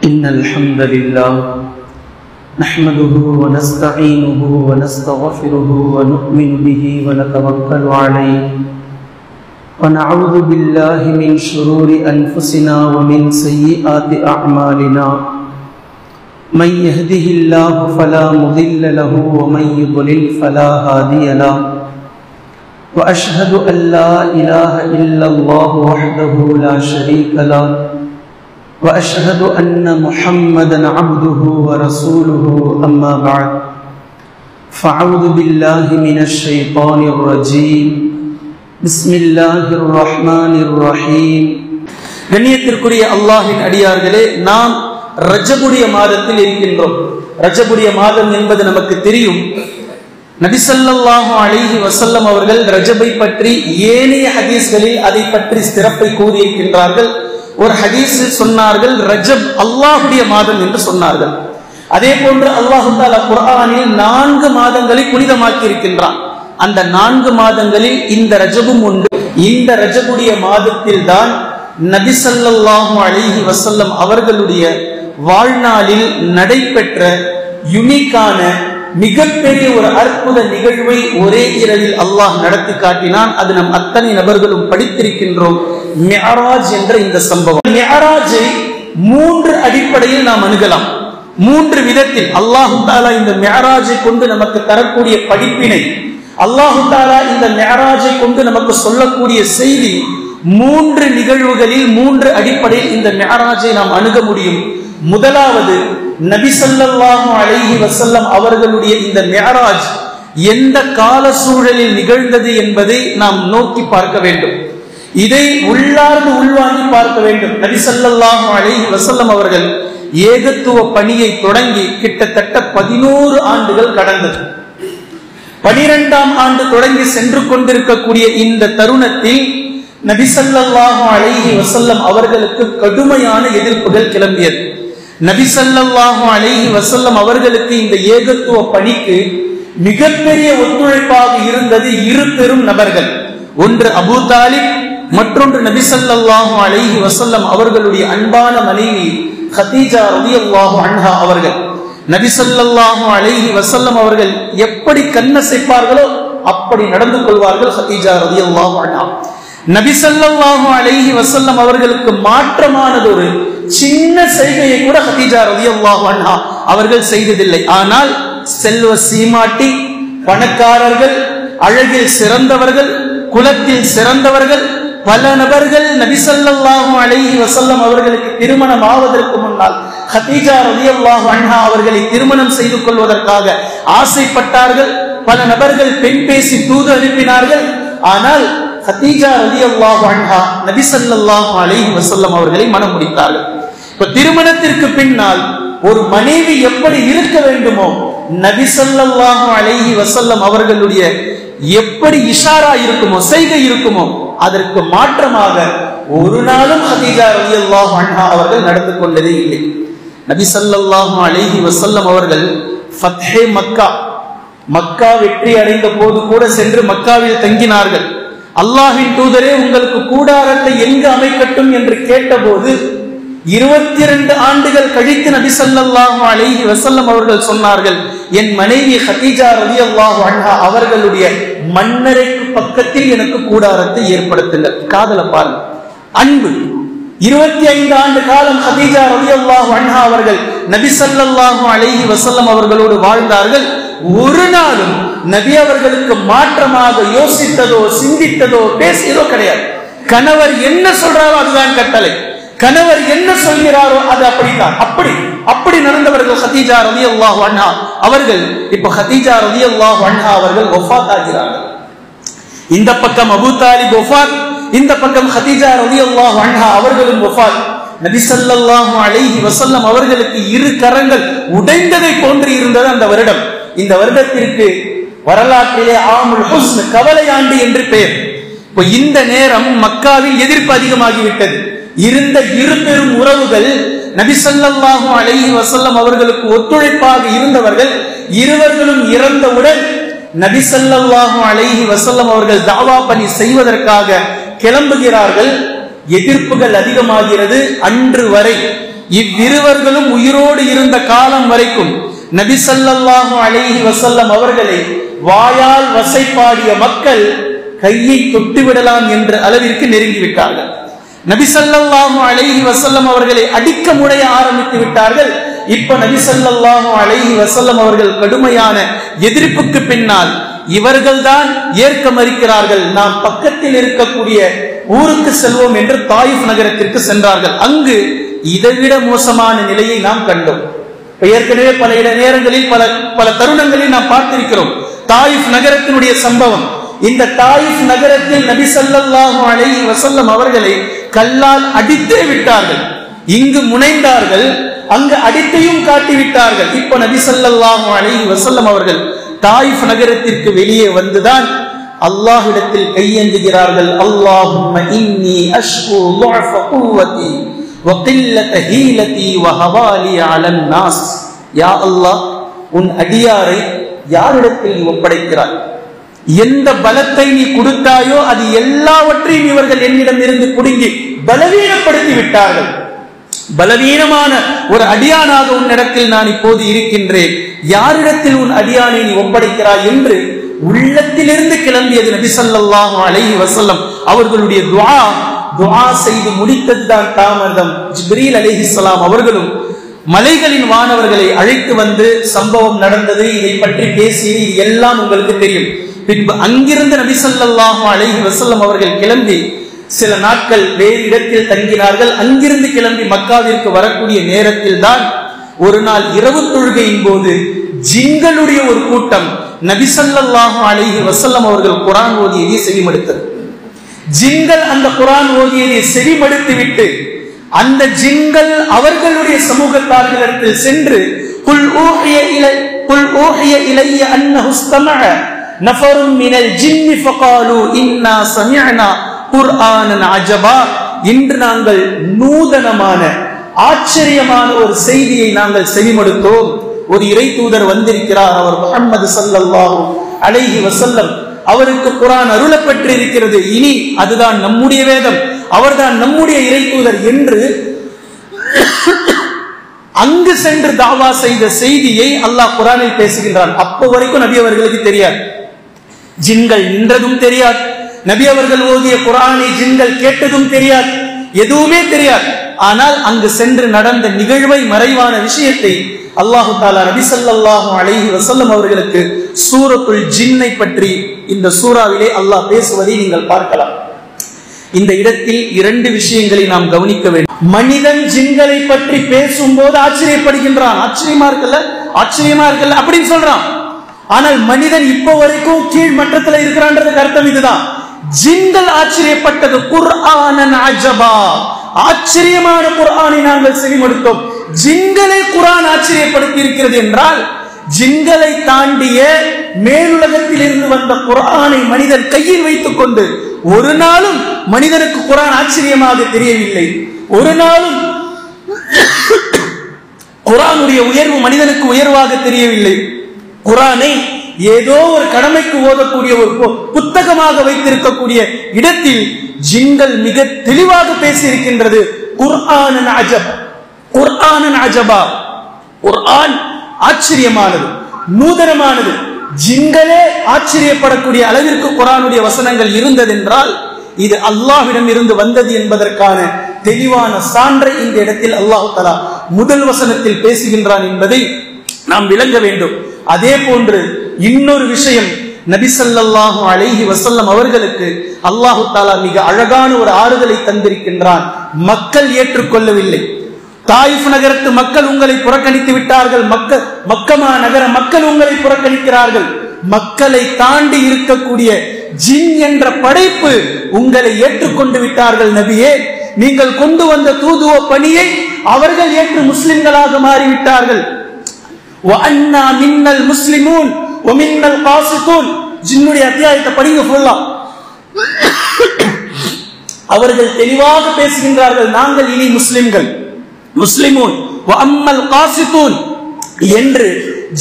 إن الحمد لله نحمده ونستعينه ونستغفره ونؤمن به ونتوكل عليه ونعوذ بالله من شرور أنفسنا ومن سيئات أعمالنا من يهده الله فلا مضل له ومن يضلل فلا هادي له وأشهد أن لا إله إلا الله وحده لا شريك له وأشهد أن محمدًا عبده ورسوله أما بعد فأعوذ بالله من الشيطان الرجيم بسم الله الرحمن الرحيم கண்ணியத்திற்குரிய அல்லாஹ்வின் அடியார்களே, நாம் ரஜபுடைய மாதத்தில் இருக்கின்றோம். ரஜபுடைய மாதம் என்பது நமக்கு தெரியும். நபி ஸல்லல்லாஹு அலைஹி வஸல்லம் அவர்கள் ரஜபை பற்றி ஏனைய ஹதீஸ்களில் அதை பற்றி சிறப்பை கூறியிருக்கின்றார்கள். ஒரு ஹதீஸில் சொன்னார்கள், ரஜப் அல்லாஹ்வுடைய மாதம் என்று சொன்னார்கள். அதே போன்று அல்லாஹ் தஆலா குர்ஆனில் 4 மாதங்களை புனிதமாக்கி இருக்கின்றான். அந்த 4 மாதங்களில் இந்த ரஜபும் உண்டு. இந்த ரஜபுடைய மாதத்தில் தான் நபி ஸல்லல்லாஹு அலைஹி வஸல்லம் அவர்களுடைய வாழ்நாளில் நடைபெற்ற யுனிக்கான மிகப்பெரிய ஒரு அற்புத நிகழ்வை ஒரே இரவில் அல்லாஹ் நடத்தி காட்டினான். அது நம் அத்தனை நபர்களும் படித்திருக்கின்றோம். மிஅராஜ் என்ற இந்த சம்பவம். மிஅராஜை 3 அடிப்படையில் நாம் அணுகலாம். 3 விதத்தில் அல்லாஹ் தஆலா இந்த மிஅராஜை கொண்டு நமக்கு தரக்கூடிய படிப்பினை, அல்லாஹ் தஆலா இந்த மிஅராஜை கொண்டு நமக்கு சொல்லக்கூடிய செய்தி, 3 நிகழ்வுகளில் 3 அடிப்படையில் இந்த மிஅராஜை நாம் அணுக முடியும். முதலாவது, நபி ஸல்லல்லாஹு அலைஹி வஸல்லம் அவர்களுடைய இந்த மிஅராஜ் எந்த கால சூழலில் நிகழ்ந்தது என்பதை நாம் நோக்கி பார்க்க வேண்டும். இதை உள்ளார்ந்து உள்வாங்கி பார்க்க வேண்டும். நபி ஸல்லல்லாஹு அலைஹி வஸல்லம் அவர்கள் ஏகத்துவ பணியை தொடங்கி கிட்டத்தட்ட 11 ஆண்டுகள் கடந்தது. 12ஆம் ஆண்டு தொடங்கி சென்று கொண்டிருக்கக்கூடிய இந்த தருணத்தில் நபி ஸல்லல்லாஹு அலைஹி வஸல்லம் அவர்களுக்கு கடுமையான எதிர்ப்புகள் கிளம்பியது. நபி ஸல்லல்லாஹு அலைஹி வஸல்லம் அவர்களுக்கு இந்த ஏகத்துவ பணிக்கு மிகப்பெரிய ஒத்துழைப்பாக இருந்தது 2 பெரும் நபர்கள். ஒன்று அபூ தாலிப், மற்றொன்று நபி ஸல்லல்லாஹு அலைஹி வஸல்லம் அவர்களுடைய அன்பான மனைவி கதீஜா ரலியல்லாஹு அன்ஹா அவர்கள். நபி ஸல்லல்லாஹு அலைஹி வஸல்லம் அவர்கள் எப்படி கண்ணசைப்பார்களோ அப்படி நடந்து கொள்வார்கள் கதீஜா ரலியல்லாஹு அன்ஹா. நபி ஸல்லல்லாஹு அலைஹி வஸல்லம் அவர்களுக்கு மாற்றமானது ஒரு சின்ன செய்கையை கூட கதீஜா ரலியல்லாஹு அன்ஹா அவர்கள் செய்ததில்லை. ஆனால் செல்வ சீமாட்டி, பணக்காரர்கள், அழகில் சிறந்தவர்கள், குலத்தில் சிறந்தவர்கள், பல நபர்கள் நபி ஸல்லல்லாஹு அலைஹி வஸல்லம் அவர்களுக்கு திருமணம் ஆவதற்கு முன்னால் கதீஜா ரலியல்லாஹு அன்ஹா அவர்களை திருமணம் செய்து கொள்வதற்காக ஆசைப்பட்டார்கள். பல நபர்கள் பெண் பேசி தூது அனுப்பினார்கள். ஆனால் கதீஜா ரலியல்லாஹு அன்ஹா நபி ஸல்லல்லாஹு அலைஹி வஸல்லம் அவர்களை மணம் முடித்தார்கள். இப்ப திருமணத்திற்கு பின்னால் ஒரு மனைவி எப்படி இருக்க வேண்டுமோ, நபி ஸல்லல்லாஹு அலைஹி வஸல்லம் அவர்களுடைய எப்படி இஷாரா இருக்குமோ, செய்கை இருக்குமோ, அதற்கு மாற்றமாக ஒரு நாளும் கதீஜா ரலியல்லாஹு அன்ஹா அவர்கள் நடந்து கொண்டதே இல்லை. நபி ஸல்லல்லாஹு அலைஹி வஸல்லம் அவர்கள் ஃபத்ஹே மக்கா, மக்கா வெற்றி அடைந்த போது கூட சென்று மக்காவில் தங்கினார்கள். அல்லாஹ்வின் தூதரே, உங்களுக்கு கூடாரத்தை எங்கு அமைக்கட்டும் என்று கேட்டபோது 22 ஆண்டுகள் கழித்து நபி ஸல்லல்லாஹு அலைஹி வஸல்லம் அவர்கள் சொன்னார்கள், என் மனைவி கதீஜா ரலியல்லாஹு அன்ஹா அவர்களுடைய மன்னரைக்கு பக்கத்தில் எனக்கு கூடாரத்தை ஏற்படுத்துங்கள். காதல பாருங்க, அன்பு. 25 ஆண்டு காலம் கதீஜா ரலியல்லாஹு அன்ஹா அவர்கள் நபி ஸல்லல்லாஹு அலைஹி வஸல்லம் அவர்களோடு வாழ்ந்தார்கள். ஒரு நாளும் நபி அவர்களுக்கு மாற்றமாக யோசித்ததோ, சிந்தித்ததோ, பேசியதோ கிடையாது. கணவர் என்ன சொல்றாரோ அதுதான் கட்டளை, கணவர் என்ன சொல்கிறாரோ அது அப்படித்தான். அப்படி நடந்தவர்கள் கதீஜா ரலியல்லாஹு அன்ஹா அவர்கள். இப்ப கதீஜா ரலியல்லாஹு அன்ஹா அவர்கள் வஃபாத் ஆகிறார்கள். இந்த பக்கம் அபூ தாலிப் வஃபாத், இந்த பக்கம் கதீஜா ரலியல்லாஹு அன்ஹா அவர்களும் வஃபாத். நபி ஸல்லல்லாஹு அலைஹி வஸல்லம் அவர்களுக்கு 2 கரங்கள் உடைந்ததை போன்று இருந்தது அந்த வருடம். இந்த வருடத்திற்கு வரலாற்றிலே ஆமுல் ஹுஸ்ன், கவலை ஆண்டு என்று பெயர். இப்போ இந்த நேரம் மக்காவில் எதிர்ப்பு அதிகமாகிவிட்டது. இருந்த 2 பெரும் உறவுகள் நபி ஸல்லல்லாஹு அலைஹி வஸல்லம் அவர்களுக்கு ஒத்துழைப்பாக இருந்தவர்கள் இருவர்களும் இறந்தவுடன் நபி ஸல்லல்லாஹு அலைஹி வஸல்லம் அவர்கள் தாவா பணி செய்வதற்காக கிளம்புகிறார்கள். எதிர்ப்புகள் அதிகமாகிறது. அன்று வரை இவ்விருவர்களும் உயிரோடு இருந்த காலம் வரைக்கும் நபி ஸல்லல்லாஹு அலைஹி வஸல்லம் அவர்களை வாயால் வசைபாடிய மக்கள் கையை தொட்டுவிடலாம் என்ற அளவிற்கு நெருங்கிவிட்டார்கள். நபி ஸல்லல்லாஹு அலைஹி வஸல்லம் அவர்களை அடிக்க முடைய ஆரம்பித்து விட்டார்கள். இப்ப நபி ஸல்லல்லாஹு அலைஹி வஸல்லம் அவர்கள் கடுமையான எதிர்ப்புக்கு பின்னால் இவர்கள்தான் ஏற்க மறுக்கிறார்கள். நாம் பக்கத்தில் இருக்கக்கூடிய ஊருக்கு செல்வோம் என்று தாயிஃப் நகரத்திற்கு சென்றார்கள். அங்கு இதைவிட மோசமான நிலையை நாம் கண்டோம். ஏற்கனவே பல நேரங்களில் பல தருணங்களில் நாம் பார்த்திருக்கிறோம் தாயிஃப் நகரத்தினுடைய சம்பவம். இந்த தாயிஃப் நகரத்தில் நபி ஸல்லல்லாஹு அலைஹி வஸல்லம் அவர்களை கல்லால் அடித்தே விட்டார்கள். இங்கு முனைந்தார்கள், அங்கு அடித்தையும் காட்டிவிட்டார்கள். இப்ப நபி ஸல்லல்லாஹு அலைஹி வஸல்லம் அவர்கள் தாயிஃப் நகரத்திற்கு வெளியே வந்துதான் அல்லாஹ்விடத்தில் கையேந்துகிறார்கள். அல்லாஹும்ம இன்னி அஷ்கு ضعف قوتي وقلة هيلتي وهوالي على الناس. யா அல்லாஹ், உன் அடியாரை யாரிடத்தில் நீ ஒப்படைக்கிறாய்? எந்த பலத்தை நீ கொடுத்தாயோ அது எல்லாவற்றையும் இவர்கள் என்னிடம் இருந்து குடுங்கி பலவீனப்படுத்தி விட்டார்கள். பலவீனமான ஒரு அடியானாக உன்னிடத்தில் நான் இப்போது இருக்கின்றேன். யாரிடத்தில் உன் அடியானை நீ ஒப்படைக்கிறாய் என்று உள்ளத்திலிருந்து கிளம்பியது நபி ஸல்லல்லாஹு அலைஹி வஸல்லம் அவர்களுடைய துஆ செய்து முடித்ததுதான் தாமதம். ஜிப்ரீல் அலைஹிஸ்ஸலாம் அவர்களும் மலைகளின் வானவர்களை அழைத்து வந்து சம்பவம் நடந்தது, இதை பற்றி பேசியது எல்லாம் உங்களுக்கு தெரியும். பின்பு அங்கிருந்து நபி ஸல்லல்லாஹு அலைஹி வஸல்லம் அவர்கள் கிளம்பி சில நாட்கள் வேறு இடத்தில் தங்கினார்கள். அங்கிருந்து கிளம்பி மக்காவிற்கு வரக்கூடிய நேரத்தில் தான் ஒரு நாள் இரவு தொழுகையின் போது ஜின்களுடைய ஒரு கூட்டம் நபி ஸல்லல்லாஹு அலைஹி வஸல்லம் அவர்கள் குர்ஆன் ஓதியதை செவிமடுத்தது. ஜின்கள் அந்த குர்ஆன் ஓதியதை செவிமடுத்து விட்டு அந்த ஜின்கள் அவர்களுடைய சமூகத்தார்களிடத்தில் சென்று குல் ஊஹிய இலைய அன்னஹு இஸ்தமஅ நஃபரும் மினல் ஜின்னி ஃபகாலு இன்னா சமிஅனா குர்ஆனன் அஜபா. இன்று நாங்கள் நூதனமான ஆச்சரியமான ஒரு செய்தியை நாங்கள் செவிமடுத்தோம். ஒரு இறை தூதர் வந்திருக்கிறார், அவர் முஹம்மது ஸல்லல்லாஹு அலைஹி வஸல்லம். அவருக்கு குர்ஆன் அருளப்பட்டிருக்கிறது. இனி அதுதான் நம்முடைய வேதம், அவர்தான் நம்முடைய இறை தூதர் என்று அங்கு சென்று தாவா செய்த செய்தியை அல்லாஹ் குர்ஆனில் பேசுகின்றான். அப்போ வரைக்கும் நபி அவர்களுக்கு தெரியாது, ஜின்கள் நின்றதும் தெரியாது, நபி அவர்கள் ஓதிய குர்ஆனை ஜின்கள் கேட்டதும் தெரியாது, எதுவுமே தெரியாது. ஆனால் அங்கு சென்று நடந்த நிகழ்வை, மறைவான விஷயத்தை அல்லாஹு தஆலா நபி ஸல்லல்லாஹு அலைஹி வஸல்லம் அவர்களுக்கு சூரத்துல் ஜின்னை பற்றி இந்த சூறாவிலே அல்லாஹ் பேசுவதை நீங்கள் பார்க்கலாம். இந்த இடத்தில் இரண்டு விஷயங்களை நாம் கவனிக்க வேண்டும். மனிதன் ஜின்களை பற்றி பேசும்போது ஆச்சரியப்படுகின்றான், ஆச்சரியமா இருக்குல்ல அப்படின்னு சொல்றான். ஆனால் மனிதன் இப்ப வரைக்கும் கீழ் மட்டத்தில் இருக்கிறான்றதுக்கு அர்த்தம் இதுதான். ஜின்கள் ஆச்சரியப்பட்டது குர்ஆனன் அஜபா, ஆச்சரியமான குர்ஆனை நாங்கள் செவிமடுத்தோம். ஜின்களை குர்ஆன் ஆச்சரியப்படுத்தி இருக்கிறது என்றால் ஜின்களை தாண்டிய மேலுலகத்தில் இருந்து வந்த குர்ஆனை மனிதன் கையில் வைத்துக் கொண்டு ஒரு நாளும் மனிதனுக்கு குர்ஆன் ஆச்சரியமாக தெரியவில்லை. ஒரு நாளும் குர்ஆனுடைய உயர்வு மனிதனுக்கு உயர்வாக தெரியவில்லை. குர்ஆனை ஏதோ ஒரு கடமைக்கு ஓதக்கூடிய ஒரு புத்தகமாக வைத்திருக்கக்கூடிய இடத்தில் ஜின்கள் மிக தெளிவாக பேசியிருக்கின்றது. குர்ஆனன் அஜப், குர்ஆனன் அஜபா. குர்ஆன் ஆச்சரியமானது, நூதனமானது. ஜின்களே ஆச்சரியப்படக்கூடிய அளவிற்கு குர்ஆனுடைய வசனங்கள் இருந்ததென்றால் இது அல்லாஹ்விடம் இருந்து வந்தது என்பதற்கான தெளிவான சான்றை இந்த இடத்தில் அல்லாஹ் தஆலா முதல் வசனத்தில் பேசுகின்றான் என்பதை நாம் விளங்க வேண்டும். அதே போன்று இன்னொரு விஷயம், நபி ஸல்லல்லாஹு அலைஹி வஸல்லம் அவர்களுக்கு அல்லாஹ் தஆலா மிக அழகான ஒரு ஆறுதலை தந்திருக்கின்றான். மக்கள் ஏற்றுக்கொள்ளவில்லை. தாயிஃப் நகரத்து மக்கள் உங்களை புறக்கணித்து விட்டார்கள், மக்கமா நகர மக்கள் உங்களை புறக்கணிக்கிறார்கள். மக்களை தாண்டி இருக்கக்கூடிய ஜின் என்ற படைப்பு உங்களை ஏற்றுக்கொண்டு விட்டார்கள் நபியே. நீங்கள் கொண்டு வந்த தூதுவ பணியை அவர்கள் ஏற்று முஸ்லிம்களாக மாறிவிட்டார்கள். வஅன்னா மின்னல் முஸ்லிமூன் வமின்னல் காசிதூன். ஜின்னுடைய அத்தியாயத்தை படிங்க ஃபுல்லா. அவர்கள் தெளிவாக பேசுகின்றார்கள், நாங்கள் இனி முஸ்லிம்கள், முஸ்லிமூன் வஅம்மல் காசிதூன் என்று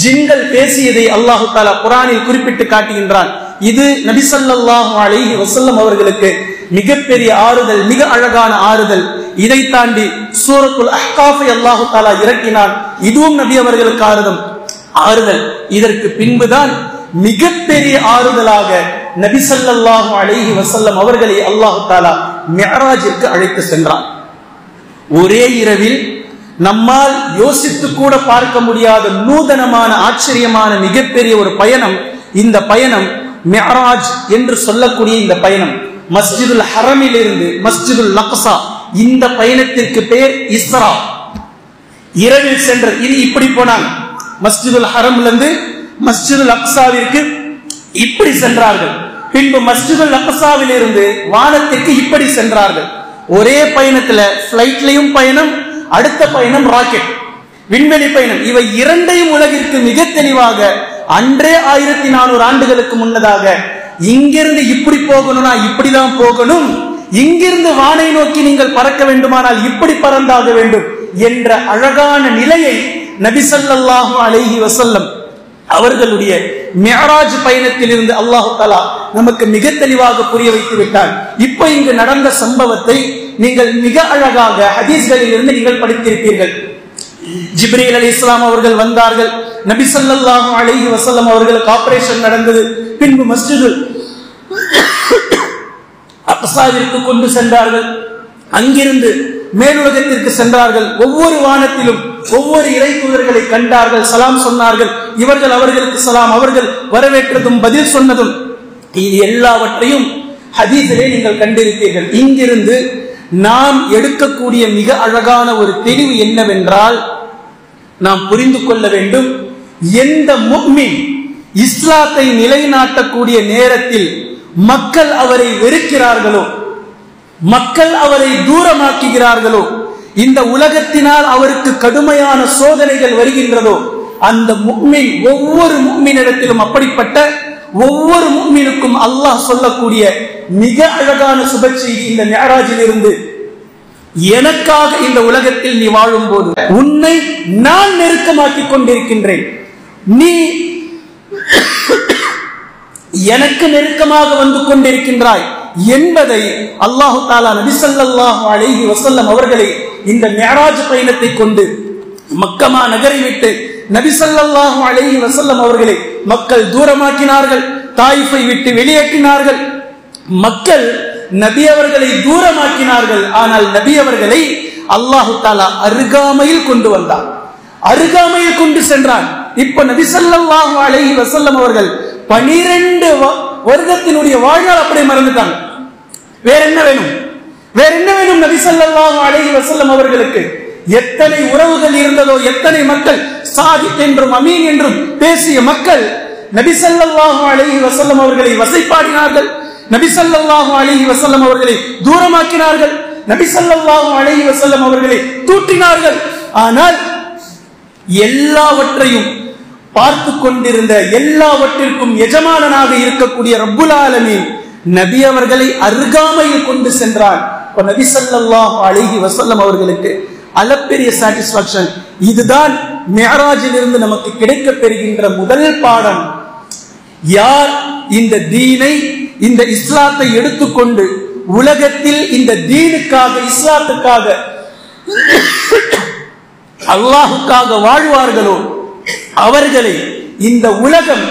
ஜின்கள் பேசியதை அல்லாஹ் தஆலா குர்ஆனில் குறிப்பிட்டு காட்டுகின்றான். இது நபி ஸல்லல்லாஹு அலைஹி வஸல்லம் அவர்களுக்கு மிகப்பெரிய ஆறுதல், மிக அழகான ஆறுதல். இதை தாண்டி சூரத்துல் அஹ்காஃபை அல்லாஹ் தஆலா இறக்கினான். இதுவும் நபி அவர்களுக்கு ஆறுதல். இதற்கு பின்புதான் மிகப்பெரிய ஆறுதலாக நபி ஸல்லல்லாஹு அலைஹி வஸல்லம் அவர்களை அல்லாஹ் தஆலா மிஅராஜிற்கு அழைத்து சென்றான். ஒரே இரவில் நம்மால் யோசித்து கூட பார்க்க முடியாத நூதனமான ஆச்சரியமான மிகப்பெரிய ஒரு பயணம். இந்த பயணம் மிஅராஜ் என்று சொல்லக்கூடிய இந்த பயணம் மஸ்ஜிதுல் ஹரமில் இருந்து மஸ்ஜிதுல் அக்ஸா, இந்த பயணத்திற்கு பேர் இஸ்ரா. இரவில் சென்ற இது இப்படி போனாங்க. மஸ்ஜிதுல் ஹரம்ல இருந்து மஸ்ஜிதுல் அக்ஸாவிற்கு இப்படி சென்றார்கள். பின்பு மஸ்ஜிதுல் அக்ஸாவில் இருந்து வானத்திற்கு இப்படி சென்றார்கள். ஒரே பயணத்துல பிளைட்லயும் பயணம், அடுத்த பயணம் ராக்கெட், விண்வெளி பயணம். இவை இரண்டையும் உலகிற்கு மிக தெளிவாக அன்றே 1400 ஆண்டுகளுக்கு முன்னதாக இங்கிருந்து இப்படி போகணும்னா இப்படிதான் போகணும், இங்கிருந்து வானை நோக்கி நீங்கள் பறக்க வேண்டுமானால் இப்படி பறந்தாக வேண்டும் என்ற அழகான நிலையை நபி ஸல்லல்லாஹு அலைஹி வஸல்லம் அவர்களுடைய மிஅராஜ் பயணத்தில் இருந்து அல்லாஹ் தஆலா நமக்கு மிக தெளிவாக புரிய வைத்து விட்டார். இப்ப இங்கு நடந்த சம்பவத்தை நீங்கள் மிக அழகாக ஹதீஸ்களில் இருந்து நீங்கள் படித்திருப்பீர்கள். ஜிப்ரீல் அலைஹிஸ்ஸலாம் அவர்கள் வந்தார்கள். நபி ஸல்லல்லாஹு அலைஹி வஸல்லம் அவர்களுக்கு ஆபரேஷன் நடந்தது. பின்பு மஸ்ஜிதுல் அக்ஸாவிற்கு கொண்டு சென்றார்கள். அங்கிருந்து மேலுலகத்திற்கு சென்றார்கள். ஒவ்வொரு வானத்திலும் ஒவ்வொரு இறை தூதர்களை கண்டார்கள், சலாம் சொன்னார்கள். இவர்கள் அவர்களுக்கு சலாம், அவர்கள் வரவேற்றதும் பதில் சொன்னதும், இது எல்லாவற்றையும் ஹதீஸிலே நீங்கள் கண்டிருப்பீர்கள். இங்கிருந்து நாம் எடுக்கக்கூடிய மிக அழகான ஒரு தெளிவு என்னவென்றால், நாம் புரிந்து கொள்ள வேண்டும், எந்த முஃமின் இஸ்லாத்தை நிலைநாட்டக்கூடிய நேரத்தில் மக்கள் அவரை வெறுக்கிறார்களோ, மக்கள் அவரை தூரமாக்குகிறார்களோ, இந்த உலகத்தினால் அவருக்கு கடுமையான சோதனைகள் வருகின்றதோ, அந்த முஃமின் ஒவ்வொரு முஃமினிடத்திலும் அப்படிப்பட்ட ஒவ்வொரு முஃமினுக்கும் அல்லாஹ் சொல்லக்கூடிய மிக அழகான சுப செய்தி இந்த மிஅராஜில் இருந்து, எனக்காக இந்த உலகத்தில் நீ வாழும் போது உன்னை நான் நெருக்கமாக்கிக் கொண்டிருக்கின்றேன், நீ எனக்கு நெருக்கமாக வந்து கொண்டிருக்கின்றாய் என்பதை அல்லாஹு தஆலா நபி ஸல்லல்லாஹு அலைஹி வஸல்லம் அவர்களை இந்த மிஅராஜ் பயணத்தை கொண்டு மக்கமா நகரை விட்டு நபி ஸல்லல்லாஹு அலைஹி வஸல்லம் அவர்களை மக்கள் தூரமாக்கினார்கள். தாயிஃபை விட்டு வெளியேற்றினார்கள். மக்கள் நபி அவர்களை தூரமாக்கினார்கள். ஆனால் நபி அவர்களை அல்லாஹு தஆலா அருகாமையில் கொண்டு வந்தார், அருகாமையில் கொண்டு சென்றான். இப்ப நபி ஸல்லல்லாஹு அலைஹி வஸல்லம் அவர்கள் 12 வருடத்தினுடைய வாழ்நாள் அப்படியே மறந்துட்டாங்க. வேற என்ன வேணும், வேற என்ன வேணும்? நபி ஸல்லல்லாஹு அலைஹி வஸல்லம் அவர்களுக்கு எத்தனை உறவுகள் இருந்ததோ, எத்தனை மக்கள் சாதிக் என்றும் அமீன் என்றும் பேசிய மக்கள் நபி ஸல்லல்லாஹு அலைஹி வஸல்லம் அவர்களை வசைப்பாடினார்கள். நபி ஸல்லல்லாஹு அலைஹி வஸல்லம் அவர்களை தூரமாக்கினார்கள். நபி ஸல்லல்லாஹு அலைஹி வஸல்லம் அவர்களை தூற்றினார்கள். ஆனால் எல்லாவற்றையும் பார்த்து கொண்டிருந்த, எல்லாவற்றிற்கும் எஜமானனாக இருக்கக்கூடிய ரப்புல் ஆலமீன் நபி அவர்களை அருகாமையில் கொண்டு சென்றான். நபி ஸல்லல்லாஹு அலைஹி வஸல்லம் அவர்களுக்கு அளப்பெரிய சாட்டிஸ்பாக்சன். இதுதான் மிஅராஜில் இருந்து நமக்கு கிடைக்க பெறுகின்ற முதல் பாடம். யார் இந்த தீனை, இந்த இஸ்லாத்தை எடுத்துக்கொண்டு உலகத்தில் இந்த தீனுக்காக, இஸ்லாத்துக்காக, அல்லாஹுக்காக வாழ்வார்களோ அவர்களை இந்த உலகம்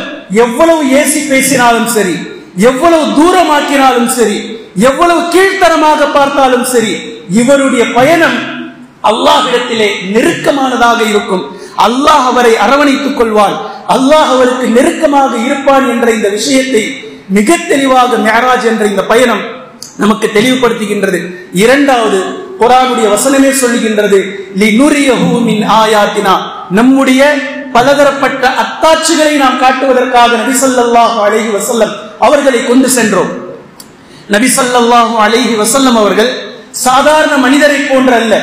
எவ்வளவு ஏசி பேசினாலும் சரி, எவ்வளவு தூரமாக்கினாலும் சரி, எவ்வளவு கீழ்த்தரமாக பார்த்தாலும் சரி, இவருடைய பயணம் அல்லாஹ்விடத்திலே நெருக்கமானதாக இருக்கும். அல்லாஹ் அவரை அரவணைத்துக் கொள்வான், அல்லாஹ் அவருக்கு நெருக்கமாக இருப்பான் என்ற இந்த விஷயத்தை மிக தெளிவாக மிஅராஜ் என்ற இந்த பயணம் நமக்கு தெளிவுபடுத்துகின்றது. இரண்டாவது, குர்ஆனுடைய வசனமே சொல்லுகின்றது, லினுரியஹு மின் ஆயாத்தினா, நம்முடைய பலதரப்பட்ட அத்தாட்சிகளை நாம் காட்டுவதற்காக நபி ஸல்லல்லாஹு அலைஹி வஸல்லம் அவர்களை கொண்டு சென்றோம். நபி ஸல்லல்லாஹு அலைஹி வஸல்லம் அவர்கள் சாதாரண மனிதரை போன்ற அல்ல,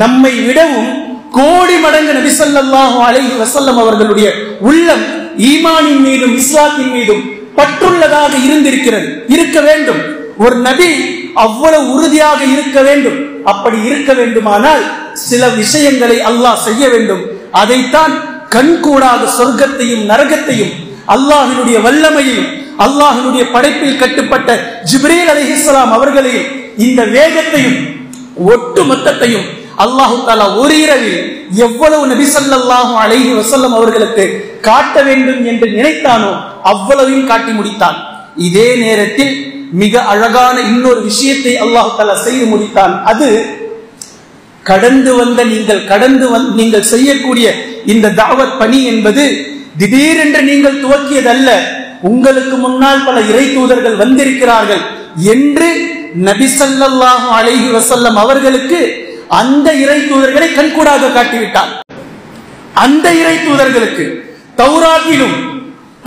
நம்மை விடவும் கோடி மடங்கு நபி ஸல்லல்லாஹு அலைஹி வஸல்லம் அவர்களுடைய உள்ளம் ஈமானின் மீதும் இஸ்லாத்தின் மீதும் பற்றுள்ளதாக இருந்திருக்கிறது, இருக்க வேண்டும். ஒரு நபி அவ்வளவு உறுதியாக இருக்க வேண்டும். அப்படி இருக்க வேண்டுமானால் சில விஷயங்களை அல்லாஹ் செய்ய வேண்டும். அதைத்தான் கண்கூடாக சொர்க்கத்தையும் நரகத்தையும், அல்லாஹ்வினுடைய வல்லமையையும், அல்லாஹ்வினுடைய படைப்பில் கட்டுப்பட்ட ஜிப்ரீல் அலைஹிஸ்ஸலாம் அவர்களையும், இந்த வேகத்தையும் ஒட்டு மொத்தத்தையும் அல்லாஹு தஆலா ஒரு இரவில் எவ்வளவு நபி ஸல்லல்லாஹு அலைஹி வஸல்லம் அவர்களுக்கு காட்ட வேண்டும் என்று நினைத்தானோ அவ்வளவையும் காட்டி முடித்தான். இதே நேரத்தில் மிக அழகான இன்னொரு விஷயத்தை அல்லாஹு தஆலா செய்து முடித்தான். அது நீங்கள் செய்யக்கூடிய இந்த தாவத் பணி என்பது திடீரென்று நீங்கள் துவக்கியதல்ல, உங்களுக்கு முன்னால் பல இறை தூதர்கள் வந்திருக்கிறார்கள் என்று நபி ஸல்லல்லாஹு அலைஹி வஸல்லம் அவர்களுக்கு அந்த இறை தூதர்களை கண்கூடாக காட்டிவிட்டார். அந்த இறை தூதர்களுக்கு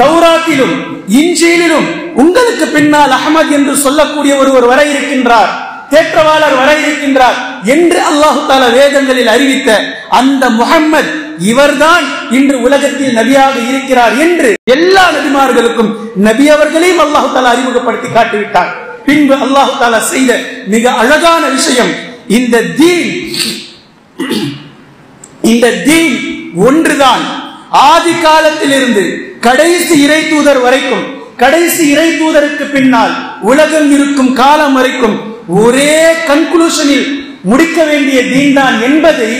தௌராத்திலும் இன்ஜீலிலும் உங்களுக்கு பின்னால் அஹ்மத் என்று சொல்லக்கூடிய ஒருவர் வர இருக்கின்றார், தேற்றவாளர் வர இருக்கின்றார் என்று அல்லாஹு தஆலா வேதங்களில் அறிவித்த அந்த முஹம்மத் இவர்தான் இன்று உலகத்தில் நபியாக இருக்கிறார் என்று எல்லா நபிமார்களுக்கும் நபி அவர்களையும் அல்லாஹு தஆலா அறிமுகப்படுத்தி காட்டிவிட்டார். பின்பு அல்லாஹு தஆலா செய்த மிக அழகான விஷயம், இந்த தீன் ஒன்றுதான். ஆதி காலத்திலிருந்து கடைசி இறை தூதர் வரைக்கும், கடைசி இறை தூதருக்கு பின்னால் உலகம் இருக்கும் காலம் வரைக்கும் ஒரே கன்க்ளூஷனில் முடிக்க வேண்டிய தீன் தான் என்பதை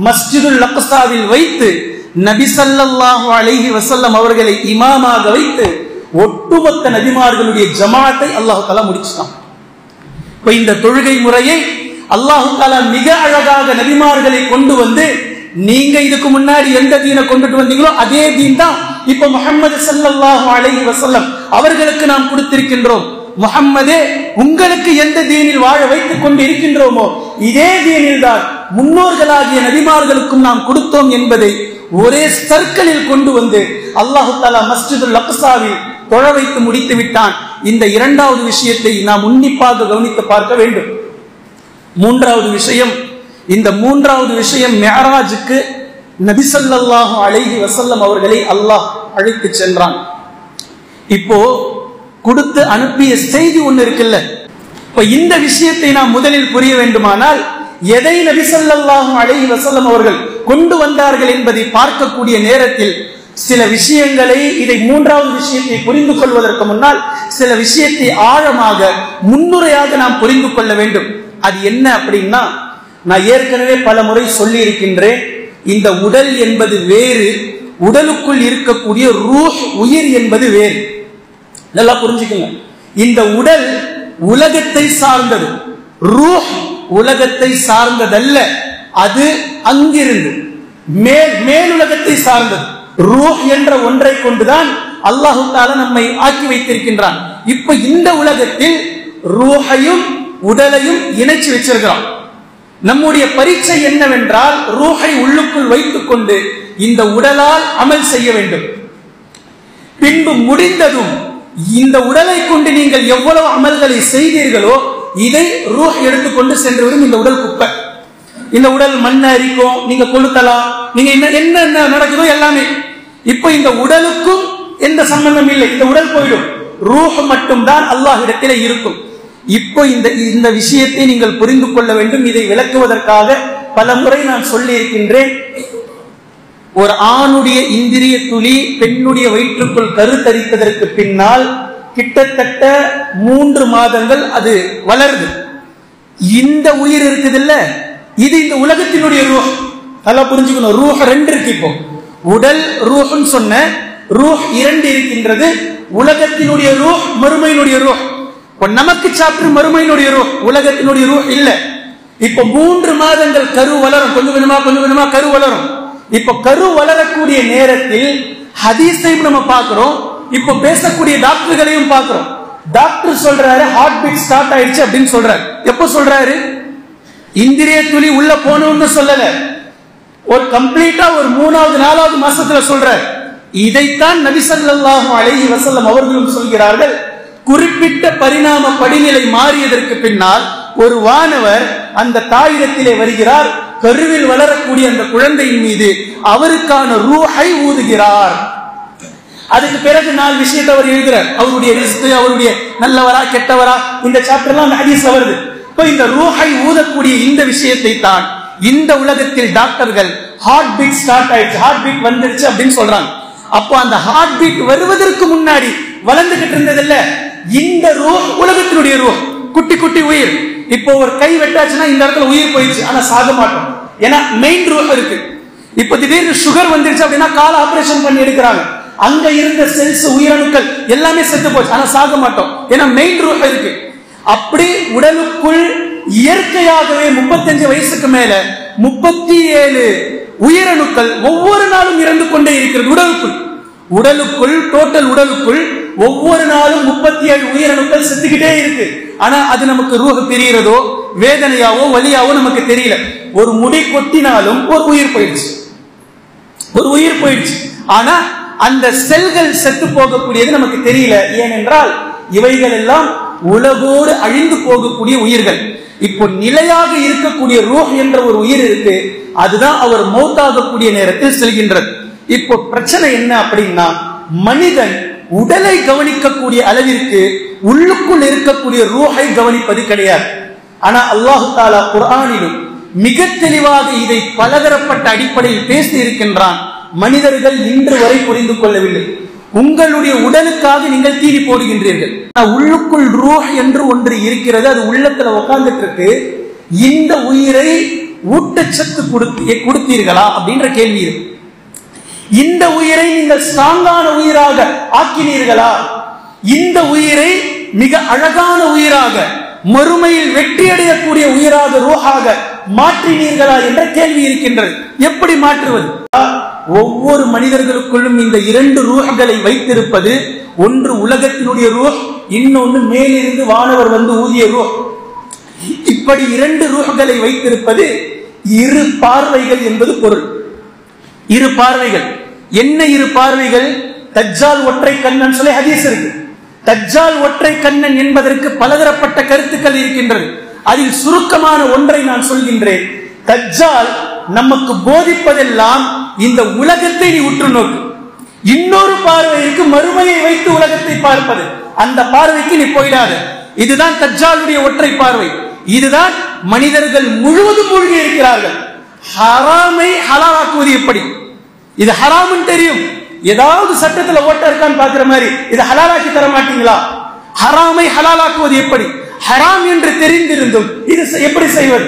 மஸ்ஜிதுல் அக்ஸாவில் வைத்து நபி ஸல்லல்லாஹு அலைஹி வஸல்லம் அவர்களை இமாமாக வைத்து ஒட்டுமொத்த நபிமார்களுடைய ஜமாத்தை அல்லாஹ் தஆலா முடிச்சான். இப்ப இந்த தொழுகை முறையை அல்லாஹ் தஆலா மிக அழகாக நபிமார்களை கொண்டு வந்து, நீங்க இதுக்கு முன்னாடி எந்த தீனை கொண்டுட்டு வந்தீங்களோ அதே தீன் தான் இப்ப முஹம்மது ஸல்லல்லாஹு அலைஹி வஸல்லம் அவர்களுக்கு நாம் கொடுத்திருக்கின்றோம். முஹம்மதே, உங்களுக்கு எந்த தீனில் வாழ வைத்துக் கொண்டு இருக்கின்றோமோ இதே தீனில் தான் முன்னோர்களாகிய நபிமார்களுக்கும் நாம் கொடுத்தோம் என்பதை ஒரே சர்க்கிளில் கொண்டு வந்து அல்லாஹ் தஆலா மஸ்ஜிதுல் அக்ஸாவில் தொழ வைத்து முடித்து விட்டான். இந்த இரண்டாவது விஷயத்தை நாம் உன்னிப்பாக கவனித்து பார்க்க வேண்டும். மூன்றாவது விஷயம் மிஅராஜுக்கு நபி ஸல்லல்லாஹு அலைஹி வஸல்லம் அவர்களை அல்லாஹ் அழைத்து சென்றான். இப்போ கொடுத்து அனுப்பிய செய்தி ஒன்று இருக்குல்ல, இப்ப இந்த விஷயத்தை நாம் முதலில் புரிய வேண்டுமானால் எதை நபி ஸல்லல்லாஹு அலைஹி வஸல்லம் அவர்கள் கொண்டு வந்தார்கள் என்பதை பார்க்கக்கூடிய நேரத்தில் சில விஷயங்களை, இதை மூன்றாவது விஷயத்தை புரிந்து கொள்வதற்கு முன்னால் சில விஷயத்தை ஆழமாக முன்னுரையாக நாம் புரிந்து கொள்ள வேண்டும். அது என்ன அப்படின்னா, நான் ஏற்கனவே பல முறை சொல்லி இருக்கின்றேன், இந்த உடல் என்பது வேறு, உடலுக்குள் இருக்கக்கூடிய ரூஹ் உயிர் என்பது வேறு. நல்லா புரிஞ்சுக்கங்க. இந்த உடல் உலகத்தை சார்ந்தது, ரூஹ் உலகத்தை சார்ந்ததல்ல. அது அங்கிருந்து மேலுலகத்தை சார்ந்தது. ரூஹ் என்ற ஒன்றை கொண்டுதான் அல்லாஹு தஆலா நம்மை ஆக்கி வைத்திருக்கின்றான். இப்ப இந்த உலகத்தில் ரூஹையும் உடலையும் இணைச்சு வச்சிருக்கிறான். நம்முடைய பரீட்சை என்னவென்றால், ரூஹை உள்ளுக்குள் வைத்துக் கொண்டு இந்த உடலால் அமல் செய்ய வேண்டும். பின்பு முடிந்ததும் இந்த உடலை கொண்டு நீங்கள் எவ்வளவு அமல்களை செய்தீர்களோ இதை ரூஹ் எடுத்துக்கொண்டு சென்றுவிடும். இந்த உடல் குப்பை, இந்த உடல் மண்ணை அரிக்கும், நீங்க கொளுத்தலாம், நீங்க என்ன நடக்குதோ எல்லாமே. இப்ப இந்த உடலுக்கும் எந்த சம்பந்தம் இல்லை, இந்த உடல் போயிடும், ரூஹ் மட்டும்தான் அல்லாஹ்விடத்திலே இருக்கும். இப்போ இந்த விஷயத்தை நீங்கள் புரிந்து கொள்ள வேண்டும். இதை விளக்குவதற்காக பல முறை நான் சொல்லி இருக்கின்றேன். ஒரு ஆணுடைய இந்திரிய துளி பெண்ணுடைய வயிற்றுக்குள் கருத்தரிப்பதற்கு பின்னால் கிட்டத்தட்ட 3 மாதங்கள் அது வளருது. இந்த உயிர் இருக்குது இல்ல, இது இந்த உலகத்தினுடைய ரூஹ். நல்லா புரிஞ்சுக்கணும். ரூஹ் 2 இருக்கு. இப்போ உடல் ரூஹ்னு சொன்ன ரூஹ் 2 இருக்கின்றது. உலகத்தினுடைய ரூஹ், மறுமையினுடைய ரூஹ். நமக்கு சாப்பிட்டு மறுமையினுடைய ரூஹ், உலகத்தினுடைய ரூஹ் இல்ல. இப்ப 3 மாதங்கள் கரு வளரும், கொஞ்சம் கொஞ்சமா கரு வளரும். இப்ப கரு வளரக்கூடிய நேரத்தில் ஹதீஸை நம்ம பார்க்கிறோம், இப்ப பேசக்கூடிய டாக்டர்களையும் பார்க்கிறோம். டாக்டர் சொல்றாரு ஹார்ட் பீட் ஸ்டார்ட் ஆயிடுச்சு அப்படின்னு சொல்றாரு. எப்ப சொல்றாரு? இந்திரிய துளி உள்ள போனோம்னு சொல்லல, ஒரு கம்ப்ளீட்டா ஒரு 3வது 4வது மாசத்துல சொல்றாரு. இதைத்தான் நபி ஸல்லல்லாஹு அலைஹி வஸல்லம் அவர்களும் சொல்கிறார்கள். குறிப்பிட்ட பரிணாம படிநிலை மாறியதற்கு பின்னால் ஒரு வானவர் அந்த தாயிடத்திலே வருகிறார், கருவில் வளரக்கூடிய அந்த குழந்தையின் மீது அவருக்கான ரூஹை ஊதுகிறார். அதுக்கு பிறகு 4 விஷயத்தை அவர் எழுதுறார். அவருடைய ரிஸ்க், அவருடைய நல்லவரா கெட்டவரா, இந்த சாப்டர்லாம் அந்த ஹதீஸ்ல வருது. இப்போ இந்த ரூஹை ஊதக்கூடிய இந்த விஷயத்தை தான் இந்த உலகத்தில் டாக்டர்கள் ஹார்ட் பீட் ஸ்டார்ட் ஆயிடுச்சு, ஹார்ட் பீட் வந்துருச்சு அப்படின்னு சொல்றாங்க. அப்போ அந்த ஹார்ட் பீட் வருவதற்கு முன்னாடி வளர்ந்துகிட்டு இருந்ததில்ல, இந்த ரூஹ் உலகத்தினுடைய ரூஹ், குட்டி குட்டி உயிர். இப்போ ஒரு கை வெட்டாச்சுன்னா இந்த இடத்துல உயிர் போயிடுச்சு, ஆனா சாக மாட்டோம். ஏன்னா மெயின் ரூஹ் இருக்கு. இப்ப திடீர்னு சுகர் வந்துருச்சு அப்படின்னா கால ஆபரேஷன் பண்ணி எடுக்கிறாங்க, அங்க இருந்த செல்ஸ் உயிரணுக்கள் எல்லாமே செத்து போச்சு, ஆனா சாக மாட்டோம். ஏன்னா மெயின் ரூஹ் இருக்கு. அப்படி உடலுக்குள் இயற்கையாகவே 35 வயசுக்கு மேல 37 உயிரணுக்கள் ஒவ்வொரு நாளும் இறந்து கொண்டே இருக்கிறது. உடலுக்குள் டோட்டல் உடலுக்குள் ஒவ்வொரு நாளும் 37 உயிரணுக்கள் செத்துக்கிட்டே இருக்கு. ஆனா அது நமக்கு ரூஹ் பிரியறதோ வேதனையாவோ வலியாவோ நமக்கு தெரியல. ஒரு முடி கொட்டினாலும் ஒரு உயிர் போயிடுச்சு, ஆனா அந்த செல்கள் செத்து போகக்கூடியது நமக்கு தெரியல. ஏனென்றால் இவைகள் எல்லாம் உலகோடு அழிந்து போகக்கூடிய உயிர்கள். இப்போ நிலையாக இருக்கக்கூடிய ரூஹ் என்ற ஒரு உயிர் இருக்கு, அதுதான் அவர் மௌத்தாகக்கூடிய நேரத்தில் செல்கின்றது. இப்போ பிரச்சனை என்ன அப்படின்னா, மனிதன் உடலை கவனிக்கக்கூடிய அளவிற்கு உள்ளுக்குள் இருக்கக்கூடிய ரூஹை கவனிப்பது கிடையாது. ஆனா அல்லாஹு தஆலா குர்ஆனிலும் மிக தெளிவாக இதை பலதரப்பட்ட அடிப்படையில் பேசி இருக்கின்றான். மனிதர்கள் இன்று வரை புரிந்து கொள்ளவில்லை. உங்களுடைய உடலுக்காக நீங்கள் தீனி போடுகின்றீர்கள், உள்ளுக்குள் ரூஹ் என்று ஒன்று இருக்கிறது, அது உள்ளத்துல உட்கார்ந்துட்டு இருக்கு. இந்த உயிரை ஊட்டச்சத்து கொடுத்தீர்களா அப்படின்ற கேள்வி இருக்கு. இந்த உயிரை நீங்கள் ஸ்ட்ராங்கான உயிராக ஆக்கினீர்களா? இந்த உயிரை மிக அழகான உயிராக மறுமையில் வெற்றியடையக்கூடிய உயிராக ரூஹாக மாற்றினீர்களா என்ற கேள்வி இருக்கின்றது. எப்படி மாற்றுவது? ஒவ்வொரு மனிதர்களுக்குள்ளும் இந்த 2 ரூஹ்களை வைத்திருப்பது, ஒன்று உலகத்தினுடைய ரூஹ், இன்னொன்று மேலிருந்து வானவர் வந்து ஊதிய ரூஹ். இப்படி 2 ரூஹ்களை வைத்திருப்பது 2 பார்வைகள் என்பது பொருள். 2 பார்வைகள். என்ன 2 பார்வைகள்? தஜ்ஜால் ஒற்றை கண்ணன் சொல்லி ஹதீஸ் இருக்கு. தஜ்ஜால் ஒற்றை கண்ணன் என்பதற்கு பலதரப்பட்ட கருத்துக்கள் இருக்கின்றது. அதில் சுருக்கமான ஒன்றை நான் சொல்கின்றேன். தஜ்ஜால் நமக்கு போதிப்பதெல்லாம் இந்த உலகத்தை நீ உற்று நோக்கு. இன்னொரு பார்வைக்கு மறுமையை வைத்து உலகத்தை பார்ப்பது, அந்த பார்வைக்கு நீ போயிடாத. இதுதான் தஜ்ஜாலுடைய ஒற்றை பார்வை. இதுதான் மனிதர்கள் முழுவதும் மூழ்கி இருக்கிறார்கள். ஹராமை ஹலாலாக்குவது எப்படி? இது ஹராம்னு தெரியும், ஏதாவது சட்டத்துல ஓட்ட இருக்கான்னு பாக்குற மாதிரி இது ஹலாலாக்கி தர மாட்டீங்களா? ஹராமை ஹலாலாக்குவது எப்படி? ஹராம் என்று தெரிந்திருந்தும் இது எப்படி செய்வது?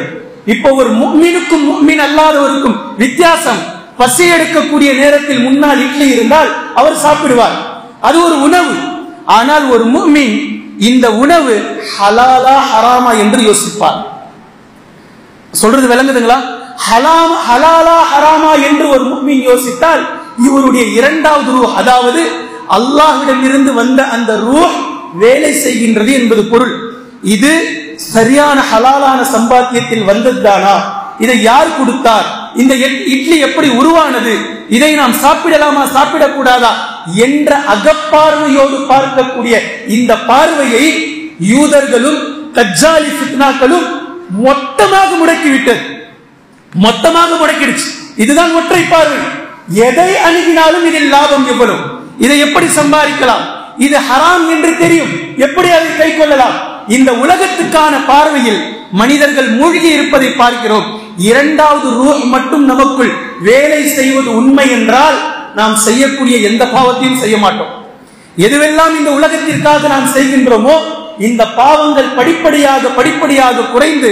இப்போ ஒரு முஃமினுக்கும் முஃமின் அல்லாதவருக்கும் வித்தியாசம். பசி எடுக்கக்கூடிய நேரத்தில் முன்னால் இட்லி இருந்தால் அவர் சாப்பிடுவார், அது ஒரு உணவு. ஆனால் ஒரு முஃமின் இந்த உணவு ஹலாலா ஹராமா என்று யோசிப்பார். சொல்றது விளங்குதுங்களா? ஹலாலா ஹராமா என்று ஒரு முஃமின் யோசித்தால் இவருடைய 2வது ரூஹ், அதாவது அல்லாஹ்விடம் இருந்து வந்த அந்த ரூஹ் வேலை செய்கின்றது என்பது பொருள். இது சரியான ஹலாலான சம்பாத்தியத்தில் வந்ததுதானா? இதை யார் கொடுத்தார்? இந்த இட்லி எப்படி உருவானது? இதை நாம் சாப்பிடலாமா சாப்பிடக்கூடாதா என்ற அகப்பார்வையோடு பார்க்கக்கூடிய இந்த பார்வையை யூதர்களும் தஜ்ஜாலி ஃபித்னாக்களும் மொத்தமாக முடக்கிடுச்சு. இதுதான் ஒற்றை பார்வை. எதை அணுகினாலும் இதில் லாபம் எவ்வளவு, இதை எப்படி சம்பாதிக்கலாம், இது ஹராம் என்று தெரியும், எப்படி அதை கை கொள்ளலாம்? இந்த உலகத்துக்கான பார்வையில் மனிதர்கள் மூழ்கி இருப்பதை பார்க்கிறோம். 2வது ரூஹ் மட்டும் நமக்குள் வேலை செய்வது உண்மை என்றால் நாம் செய்யக்கூடிய எந்த பாவத்தையும் செய்ய மாட்டோம். எதுவெல்லாம் இந்த உலகத்திற்காக நாம் செய்கின்றோமோ இந்த பாவங்கள் படிப்படியாக குறைந்து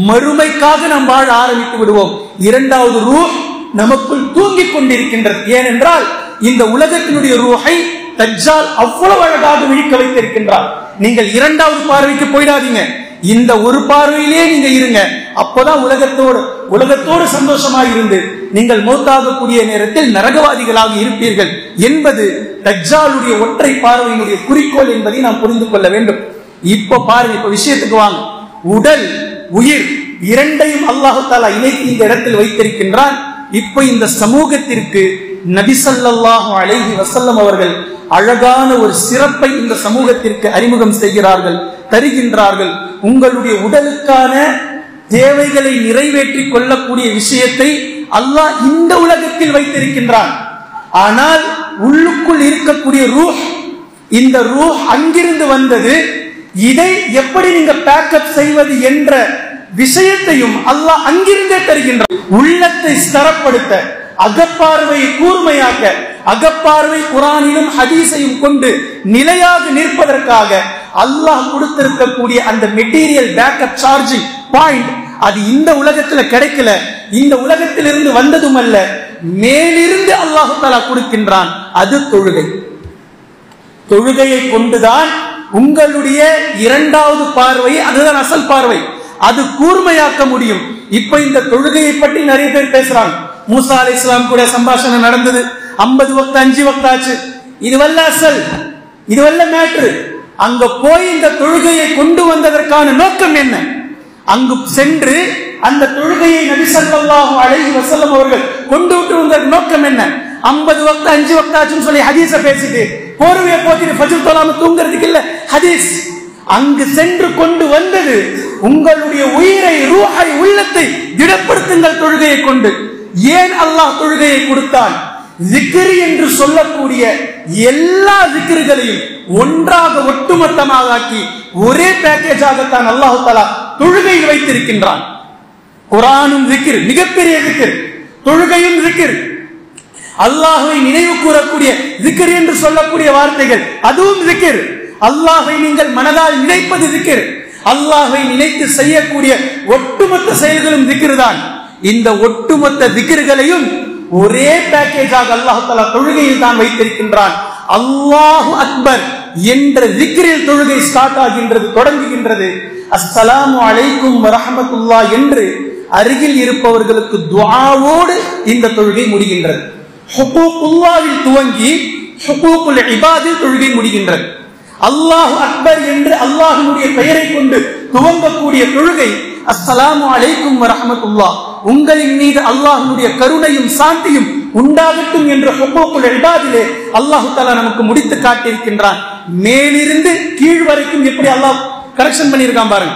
மறுமைக்காக நாம் வாழ ஆரம்பித்து விடுவோம். 2வது ரூஹ் நமக்குள் தூங்கிக் கொண்டிருக்கின்றது. ஏனென்றால் இந்த உலகத்தினுடைய ரூஹை தஜ்ஜால் அவ்வளவு அழகாக விழிக்க வைத்திருக்கின்றார். நீங்கள் 2வது பார்வைக்கு போயிடாதீங்க, இந்த ஒரு பார்வையிலே நீங்க இருங்க. அப்போதான் உலகத்தோடு சந்தோஷமாக இருந்து நீங்கள் மௌத்தாகக்கூடிய நேரத்தில் நரகவாதிகளாக இருப்பீர்கள் என்பது தஜ்ஜாலுடைய ஒற்றை பார்வையினுடைய குறிக்கோள் என்பதை நாம் புரிந்து கொள்ள வேண்டும். இப்ப பாருங்க, இப்ப விஷயத்துக்கு வாங்க. உடல் உயிர் 2ஐயும் அல்லாஹ் தஆலா இணைத்து இந்த இடத்தில் வைத்திருக்கின்றான். இப்ப இந்த சமூகத்திற்கு நபி ஸல்லல்லாஹு அலைஹி வஸல்லம் அவர்கள் அழகான ஒரு சிறப்பை இந்த சமூகத்திற்கு அறிமுகம் செய்கிறார்கள், தருகின்றார்கள். உங்களுடைய உடலுக்கான தேவைகளை நிறைவேற்றிக் கொள்ளக்கூடிய விஷயத்தை அல்லாஹ் இந்த உலகத்தில் வைத்திருக்கின்றான். ஆனால் உள்ளுக்குள் இருக்கக்கூடிய ரூஹ், இந்த ரூஹ் அங்கிருந்து வந்தது, இதை எப்படி நீங்க பேக்கப் செய்வது என்ற விஷயத்தையும் அல்லாஹ் அங்கிருந்தே தருகின்றான். உள்ளத்தை ஸ்திரப்படுத்த, அகப்பார்வையை கூர்மையாக்க, அகப்பார்வை குர்ஆனிலும் ஹதீஸையும் கொண்டு நிலையாக நிற்பதற்காக அல்லாஹ் கொடுத்திருக்கக்கூடிய அந்த மெட்டீரியல் பேக்கப் சார்ஜிங் பாயிண்ட் அது இந்த உலகத்துல கிடைக்கல, இந்த உலகத்திலிருந்து வந்ததும் அல்ல, மேலிருந்து அல்லாஹ் தஆலா கொடுக்கின்றான். அது தொழுகை. தொழுகையை கொண்டுதான் உங்களுடைய இரண்டாவது பார்வை, அதுதான் அசல் பார்வை, அது கூர்மையாக்க முடியும். இப்ப இந்த தொழுகையை பற்றி நிறைய பேர் பேசுறாங்க. மூசா அலைஹிஸ்ஸலாம் கூட சம்பாஷணை நடந்தது, 50 வக்த் 5 வக்த் ஆச்சு. இதுவல்ல அசல், இதுவல்ல மேட்ரு. அங்க போய் இந்த தொழுகையை கொண்டு வந்ததற்கான நோக்கம் என்ன? அங்கு சென்று அந்த தொழுகையை நபி ஸல்லல்லாஹு அலைஹி வஸல்லம் அவர்கள் கொண்டு விட்டு வந்த நோக்கம் என்ன? 50 வக்த் 5 வக்த் ஆச்சுன்னு சொல்லி ஹதீஸ பேசிட்டு போர்வையை போத்திட்டு ஃபஜ்ர் தொழாம தூங்குறதுக்கு இல்ல ஹதீஸ். அங்கு சென்று கொண்டு வந்தது உங்களுடைய உயிரை, ரூஹை, உள்ளத்தை திடப்படுத்துங்கள் தொழுகையை கொண்டு. ஏன் அல்லாஹ் தொழுகையை கொடுத்தான்? ஜிக்ர் என்று சொல்லக்கூடிய எல்லா ஜிக்ர்களையும் ஒன்றாக ஒட்டுமொத்தமாக ஆக்கி ஒரே பேக்கேஜாகத்தான் அல்லாஹ் தஆலா தொழுகையில் வைத்திருக்கின்றான். குர்ஆனும் ஜிக்ர், மிகப்பெரிய ஜிக்ர், தொழுகையும் ஜிக்ர், அல்லாஹ்வை நினைவு கூறக்கூடிய ஜிக்ர் என்று சொல்லக்கூடிய வார்த்தைகள் அதுவும் ஜிக்ர். அல்லாஹ்வை நீங்கள் மனதால் நினைப்பது ஜிக்ர், அல்லாஹ்வை நினைத்து செய்யக்கூடிய ஒட்டுமொத்த செயல்களும் ஜிக்ர் தான். இந்த ஒட்டுமொத்த ஜிக்ர்களையும் ஒரே பேக்கேஜாக அல்லாஹ் தஆலா தொழுகையில் தான் வைத்திருக்கின்றான். அல்லாஹு அக்பர் என்ற ஜிக்ரில் தொழுகை ஸ்டார்ட் ஆகின்றது, தொடங்குகின்றது. அஸ்ஸலாமு அலைக்கும் வரஹ்மத்துல்லாஹ் என்று அருகில் இருப்பவர்களுக்கு துஆவோடு இந்த தொழுகை முடிகின்றது. ஹுகூகுல்லாஹில் துவங்கி ஹுகூகுல் இபாதில் தொழுகை முடிகின்றது. அல்லாஹு அக்பர் என்று அல்லாஹ்வுடைய பெயரை கொண்டு துவங்கக்கூடிய தொழுகை அஸ்ஸலாமு அலைக்கும் வரஹ்மத்துல்லாஹ், உங்களின் மீது அல்லாஹ்வுடைய கருணையும் சாந்தியும் உண்டாகட்டும் என்ற ஹுகூகுல் இபாதிலே அல்லாஹ் தஆலா நமக்கு முடித்து காட்டியிருக்கின்றான். மேலிருந்து கீழ் வரைக்கும் எப்படி அல்லாஹ் கரெக்ஷன் பண்ணியிருக்கான் பாருங்க,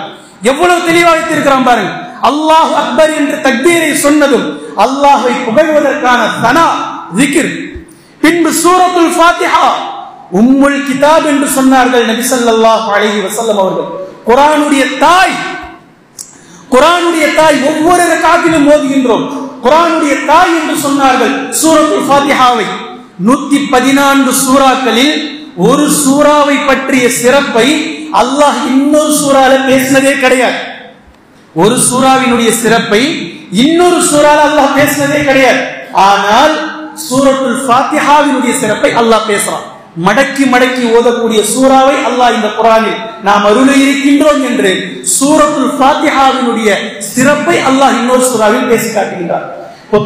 எவ்வளவு தெளிவாக வைத்திருக்கிறான் பாருங்க. அல்லாஹ் அக்பர் என்ற தக்பீரை சொன்னதும் அல்லாஹ்வை புகழ்வதற்கான சனா ஜிக்ர். பின்பு சூரத்துல் ஃபாத்திஹா உம்முல் கிதாப் என்று சொன்னார்கள் நபி ஸல்லல்லாஹு அலைஹி வஸல்லம் அவர்கள். குர்ஆனுடைய தாய், குர்ஆனுடைய தாய். ஒவ்வொரு ரக்அத்திலும் ஓதுகின்றோம் குர்ஆனுடைய தாய் என்று சொன்னார்கள் சூரத்துல் ஃபாத்திஹாவை. 114 சூறாக்களில் ஒரு சூறாவை பற்றிய சிறப்பை அல்லாஹ் இன்னொரு சூறால பேசினதே கிடையாது. ஒரு சூறாவினுடைய சிறப்பை இன்னொரு சூறால அல்லாஹ் பேசினதே கிடையாது. ஆனால் சூரத்துல் ஃபாத்திஹாவினுடைய சிறப்பை அல்லாஹ் பேசுறான். மடக்கி மடக்கி ஓதக்கூடிய சூறாவை அல்லாஹ் இந்த குர்ஆனில் நாம் அருள இருக்கின்றோம் என்று சூரத்துல் ஃபாத்திஹாவினுடைய சிறப்பை அல்லாஹ் இன்னொரு சூறாவில் பேசி காட்டுகின்றார்.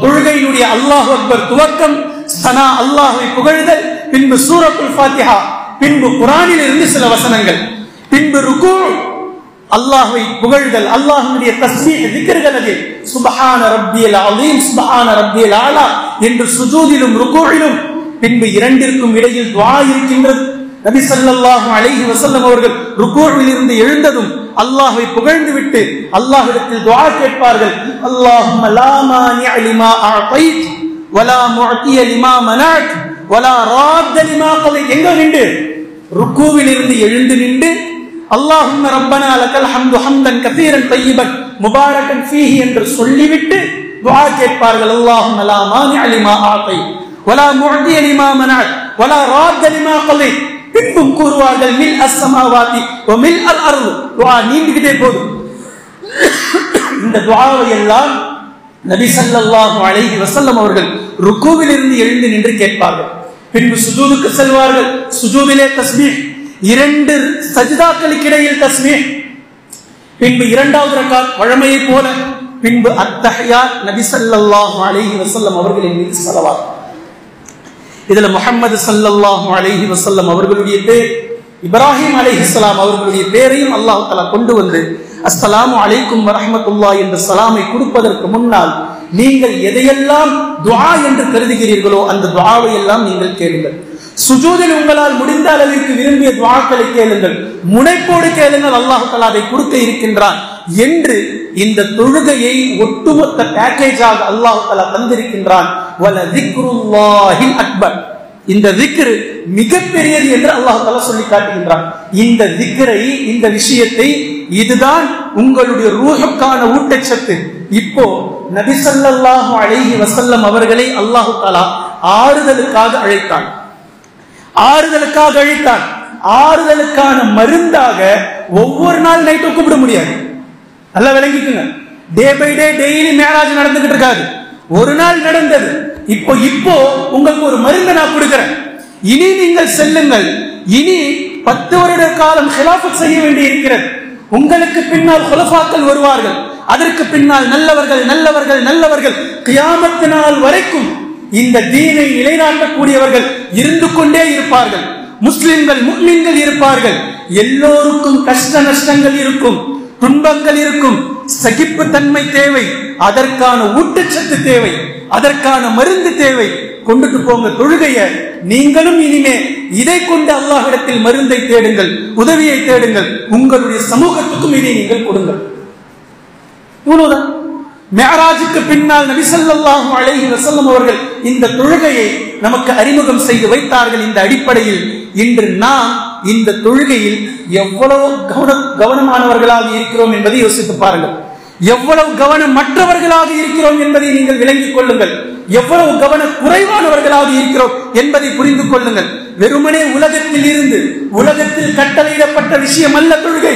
தொழுகையினுடைய அல்லாஹு அக்பர் துவக்கம், சனா அல்லாஹ்வை புகழ்தல், பின்பு சூரத்துல் ஃபாத்திஹா, பின்பு குர்ஆனில் இருந்து சில வசனங்கள், பின்பு ருக்கு அல்லாஹ்வை புகழ்தல், அல்லாஹ்வுடைய தஸ்பீஹ் திக்ர்கள், அது சுப்ஹான ரப்பியல் அலீம் சுப்ஹான ரப்பியல் ஆலா என்று சுஜூதிலும் ருகூஇலும், பின்பு இரண்டிற்கும் இடையில் துஆ இருக்கின்றது. நபி ஸல்லல்லாஹு அலைஹி வஸல்லம் அவர்கள் ருகூஇல் இருந்து எழுந்ததும் அல்லாஹ்வை புகழ்ந்துவிட்டு அல்லாஹ்விடத்தில் துஆ கேட்பார்கள். அல்லாஹும்ம லா மானிஅ லிமா அஅதைத் வலா முஅதிய லிமா மனஅத் வலா ராத்த லிமா கதைத். எங்க நின்று? ருகூவில் இருந்து எழுந்து நின்று அல்லாஹும்ம ரப்பனா லக்கல் ஹம்து ஹம்தன் கஸீரன் தய்யிபன் முபாரக்கன் ஃபீஹி என்று சொல்லிவிட்டு துஆ கேட்பார்கள். அல்லாஹும்ம லா மானிஅ லிமா அஅதைத் வலா முஅதிய லிமா மனஅத் வலா ராத்த லிமா கதைத். பின்பும் கூறுவார்கள் மில் அஸ்ஸமாவாதி வ மில் அல் அர்து. துஆ நீண்டுகிட்டே போதும். இந்த துஆவை எல்லாம் நபி ஸல்லல்லாஹு அலைஹி வஸல்லம் அவர்கள் ருக்கூவில் இருந்து எழுந்து நின்று கேட்பார்கள். பின்பு சுஜூதுக்கு செல்வார்கள். சுஜூதிலே தஸ்பீஹ், 2 சஜ்தாக்களுக்கு இடையில் தஸ்பீஹ், பின்பு இரண்டாவது ரக்காத் வழமையை போல, பின்பு அத்தஹியாத், நபி ஸல்லல்லாஹு அலைஹி வஸல்லம் அவர்களின் மீது ஸலவாத். இதுல முஹம்மது ஸல்லல்லாஹு அலைஹி வஸல்லம் அவர்களுடைய பேர், இப்ராஹிம் அலைஹிஸ்ஸலாம் அவர்களுடைய பேரையும் அல்லாஹ் தஆலா கொண்டு வந்து அஸ்ஸலாமு அலைக்கும் வரஹ்மத்துல்லாஹ் என்ற சலாமை கொடுப்பதற்கு முன்னால் நீங்கள் எதையெல்லாம் துஆ என்று கருதுகிறீர்களோ அந்த துஆவை எல்லாம் நீங்கள் கேளுங்கள். சுஜூதில் உங்களால் முடிந்த அளவிற்கு விரும்பிய துஆக்களை கேளுங்கள், முனைப்போடு கேளுங்கள், அல்லாஹ் தஆலா அதை கொடுக்க இருக்கின்றான் என்று இந்த தொழுகையை ஒட்டுமொத்த பேக்கேஜாக அல்லாஹ் தஆலா தந்திருக்கின்றான். வல திக்ருல்லாஹில் அக்பர், இந்த திக்ர் மிகப்பெரியது என்று அல்லாஹ் தஆலா சொல்லி காட்டுகின்றான். இந்த திக்ரை, இந்த விஷயத்தை, இதுதான் உங்களுடைய ரூஹுக்கான ஊட்டச்சத்து. இப்போ நபி ஸல்லல்லாஹு அலைஹி வஸல்லம் அவர்களை அல்லாஹ் தஆலா ஆறுதலுக்காக அழைத்தான், ஆறுதலுக்காக அழைத்தான். ஆறுதலுக்கான மருந்தாக ஒவ்வொரு நாள் நைட்டும் கூப்பிட முடியாது. நல்லா விளங்கிக்குங்க. டே பை டே டெய்லி மேராஜ் நடந்துகிட்டு இருக்காது. ஒரு நாள் நடந்தது. இப்போ உங்களுக்கு ஒரு மருந்து நான் கொடுக்கிறேன். இனி நீங்கள் செல்லுங்கள். இனி 10 வருட காலம் ஹிலாஃபத் செய்ய வேண்டி இருக்கிறது. உங்களுக்கு பின்னால் குலஃபாக்கள் வருவார்கள். அதற்கு பின்னால் நல்லவர்கள் நல்லவர்கள் நல்லவர்கள் கியாமத் நாள் வரைக்கும் இந்த தீனை நிலைநாட்டக்கூடியவர்கள் இருந்து கொண்டே இருப்பார்கள். முஸ்லிம்கள் முஃமின்கள் இருப்பார்கள். எல்லோருக்கும் கஷ்ட நஷ்டங்கள் இருக்கும், துன்பங்கள் இருக்கும். சகிப்பு தன்மை தேவை. அதற்கான ஊட்டச்சத்து தேவை. அதற்கான மருந்து தேவை. கொண்டுட்டு போங்க தொழுகைய. நீங்களும் இனிமே இதை கொண்டு அல்லாஹ்விடத்தில் மருந்தை தேடுங்கள், உதவியை தேடுங்கள். உங்களுடைய சமூகத்துக்கும் இதை நீங்கள் கொடுங்கள். இவ்வளவுதான். மிஅராஜுக்கு பின்னால் நபி ஸல்லல்லாஹு அலைஹி வஸல்லம் அவர்கள் இந்த தொழுகையை நமக்கு அறிமுகம் செய்து வைத்தார்கள். இந்த அடிப்படையில் இன்று நாம் இந்த தொழுகையில் எவ்வளவு கவனமானவர்களாக இருக்கிறோம் என்பதை யோசித்து பாருங்கள். எவ்வளவு கவனமற்றவர்களாக இருக்கிறோம் என்பதை நீங்கள் விளங்கிக் கொள்ளுங்கள். எவ்வளவு கவன குறைவானவர்களாக இருக்கிறோம் என்பதை புரிந்து கொள்ளுங்கள். வெறுமனே உலகத்தில் இருந்து உலகத்தில் கட்டளையிடப்பட்ட விஷயம் அல்ல தொழுகை.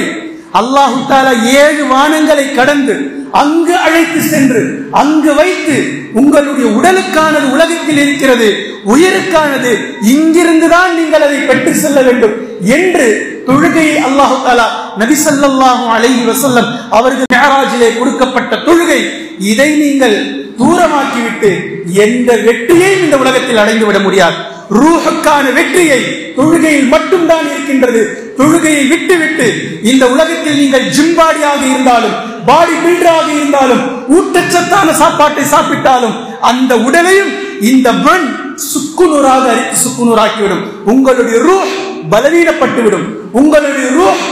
அல்லாஹு தஆலா 7 வானங்களை கடந்து அங்கு அழைத்து சென்று அங்கு வைத்து உங்களுடைய உடலுக்கானது உலகத்தில் இருக்கிறது, உயிருக்கானது இங்கிருந்துதான் நீங்கள் அதை பெற்று செல்ல வேண்டும் என்று தொழுகையை அல்லாஹு தஆலா நபி ஸல்லல்லாஹு அலைஹி வஸல்லம் அவர்கள் மிஅராஜிலே கொடுக்கப்பட்ட தொழுகை. இதை நீங்கள் தூரமாக்கிவிட்டு எந்த வெற்றியையும் இந்த உலகத்தில் அடைந்து விட முடியாது. ரூஹுக்கான வெற்றியை தொழுகையில் மட்டும்தான் இருக்கின்றது. தொழுகையை விட்டுவிட்டு இந்த உலகத்தில் நீங்கள் ஜிம்பாடியாக இருந்தாலும், பாடி பில்டராக இருந்தாலும், ஊட்டச்சத்தான சாப்பாட்டை சாப்பிட்டாலும் அந்த உடலையும் இந்த மண் சுக்குநூறாக அரித்து சுக்குநூறாக்கிவிடும். உங்களுடைய ரூஹ் பலவீனப்பட்டுவிடும். உங்களுடைய ரூஹ்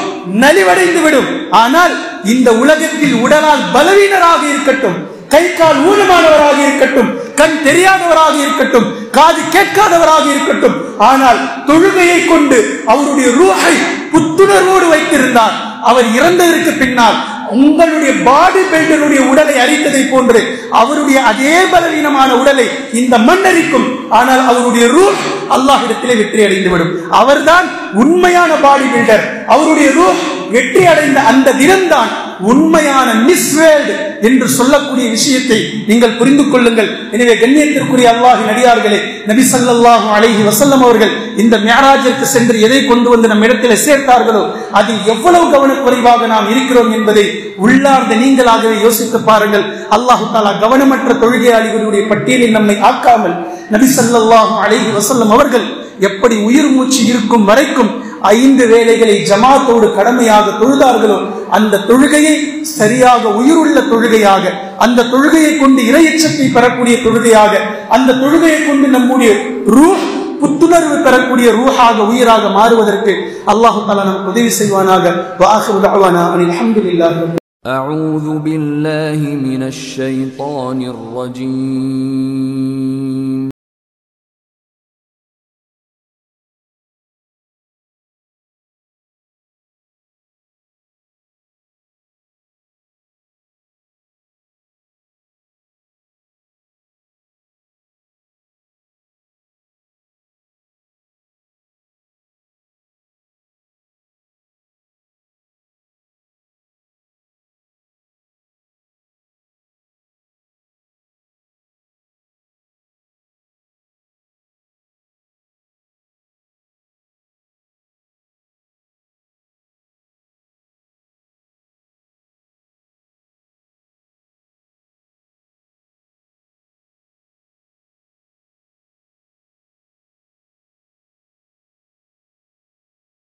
நலிவடைந்து விடும். ஆனால் இந்த உலகத்தில் உடலால் பலவீனராக இருக்கட்டும், கை கால் ஊனமானவராக இருக்கட்டும், கண் தெரியாதவராக இருக்கட்டும், காது கேட்காதவராக இருக்கட்டும், ஆனால் தொழுகையை கொண்டு அவருடைய ரூஹை புத்துணர்வோடு வைத்திருந்தார். அவர் இறந்ததற்கு பின்னால் உங்களுடைய பாடி பில்டருடைய உடலை அரித்ததை போன்று அவருடைய அதே பலவீனமான உடலை இந்த மண் அரிக்கும். ஆனால் அவருடைய ரூஹ் அல்லாஹ்விடத்திலே வெற்றி அடைந்துவிடும். அவர்தான் உண்மையான பாடி பில்டர். அவருடைய ரூஹ் வெற்றி அடைந்த அந்த தினம்தான் உண்மையான மிஸ் வேர்ல்ட் என்று சொல்லக்கூடிய விஷயத்தை நீங்கள் புரிந்து கொள்ளுங்கள். எனவே கண்ணியத்திற்குரிய அல்லாஹ்வின் அடியார்களே, நபி ஸல்லல்லாஹு அலைஹி வஸல்லம் அவர்கள் இந்த மிஅராஜிற்கு சென்று எதை கொண்டு வந்து நம் இடத்திலே சேர்த்தார்களோ அதில் எவ்வளவு கவனக்குறைவாக நாம் இருக்கிறோம் என்பதை உள்ளார்ந்த நீங்களாகவே யோசித்து பாருங்கள். அல்லாஹு தஆலா கவனமற்ற தொழுகையாளிகளுடைய பட்டியலில் நம்மை ஆக்காமல் நபி ஸல்லல்லாஹு அலைஹி வஸல்லம் அவர்கள் எப்படி உயிர் மூச்சு இருக்கும் வரைக்கும் 5 வேளைகளை ஜமாத்தோடு கடமையாக தொழுதார்களோ அந்த தொழுகையை சரியாக உயிருள்ள தொழுகையாக, அந்த தொழுகையை கொண்டு இறையச்சத்தை பெறக்கூடிய தொழுகையாக, அந்த தொழுகையை கொண்டு நம்முடைய ரூஹ் புத்துணர்வு பெறக்கூடிய ரூஹாக உயிராக மாறுவதற்கு அல்லாஹ் தஆலா நமக்கு உதவி செய்வானாக. வஆகிரு தஅவானா அல்ஹம்துலில்லாஹி. அஊது பில்லாஹி மினஷ் ஷைத்தானிர் ரஜீம்.